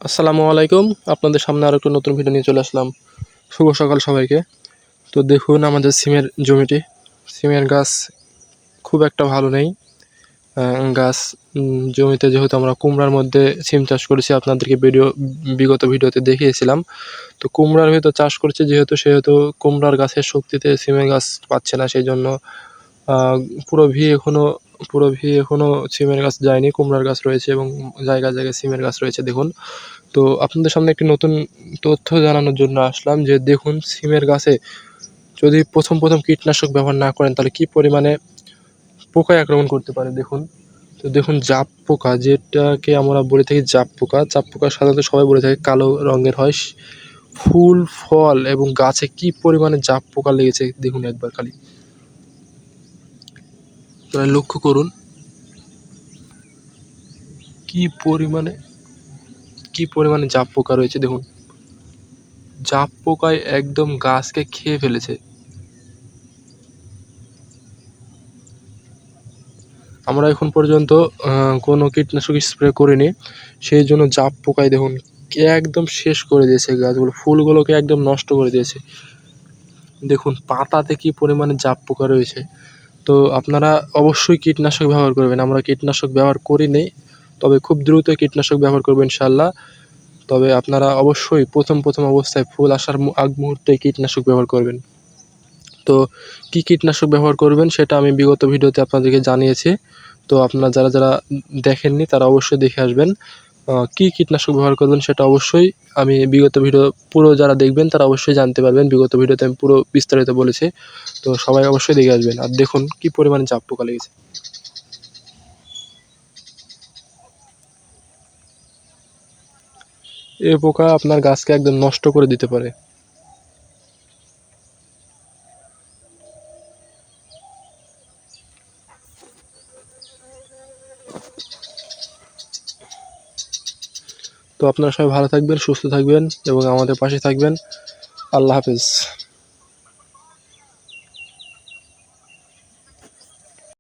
আসসালামু আলাইকুম। আপনাদের সামনে আরো একটা নতুন ভিডিও নিয়ে চলে আসলাম। শুভ সকাল সবাইকে। তো দেখুন আমাদের সিমের জমিটি। সিমের গাছ খুব একটা ভালো নেই। গাছ জমিতে যেহেতু আমরা কুমড়ার মধ্যে সিম চাষ করেছি, আপনাদেরকে বিগত ভিডিওতে দেখিয়েছিলাম। তো কুমড়ার ভিতর চাষ করছি সেহেতু কুমড়ার গাছের শক্তিতে সিমের গাছ পাচ্ছে না। সেইজন্য পুরো ভি এখনও সিমের গাছ যায়নি। কুমড়ার গাছ রয়েছে এবং জায়গায় জায়গায় সিমের গাছ রয়েছে দেখুন। তো আপনাদের সামনে একটি নতুন তথ্য জানানোর জন্য আসলাম যে দেখুন সিমের গাছে যদি প্রথম কীটনাশক ব্যবহার না করেন তাহলে কী পরিমাণে পোকায় আক্রমণ করতে পারে দেখুন। তো দেখুন জাপ পোকা, যেটাকে আমরা বলে থাকি জাপ পোকা সাধারণত সবাই বলে থাকে কালো রঙের হয়। ফুল ফল এবং গাছে কী পরিমাণে জাপ পোকা লেগেছে দেখুন একবার খালি লক্ষ্য করুন কি পরিমাণে জাপ পোকা রয়েছে দেখুন। জাপ পোকায় একদম গাছকে খেয়ে ফেলেছে। আমরা এখন পর্যন্ত কোনো কীটনাশক স্প্রে করিনি, সেই জন্য জাপ পোকায় দেখুন একদম শেষ করে দিয়েছে গাছগুলো, ফুলগুলোকে একদম নষ্ট করে দিয়েছে। দেখুন পাতাতে কী পরিমাণে জাপ পোকা রয়েছে। তো আপনারা অবশ্যই কীটনাশক ব্যবহার করবেন। আমরা কীটনাশক ব্যবহার করিনি, তবে খুব দ্রুত কীটনাশক ব্যবহার করবো ইনশাআল্লাহ। তবে আপনারা অবশ্যই প্রথম অবস্থায় ফুল আসার আগ মুহূর্তে কীটনাশক ব্যবহার করবেন। তো কী কীটনাশক ব্যবহার করবেন সেটা আমি বিগত ভিডিওতে আপনাদেরকে জানিয়েছি। তো আপনারা যারা দেখেননি তারা অবশ্যই দেখে আসবেন। কী কীটনাশক ব্যবহার করবেন সেটা অবশ্যই আমি বিগত ভিডিও পুরো যারা দেখবেন তারা অবশ্যই জানতে পারবেন। বিগত ভিডিওতে আমি পুরো বিস্তারিত বলেছি। তো সবাই অবশ্যই দেখে আসবেন। আর দেখুন কী পরিমাণে জাপ পোকা লেগেছে। এই পোকা আপনার গাছকে একদম নষ্ট করে দিতে পারে। তো আপনারা সবাই ভালো থাকবেন, সুস্থ থাকবেন এবং আমাদের পাশে থাকবেন। আল্লাহ হাফেজ।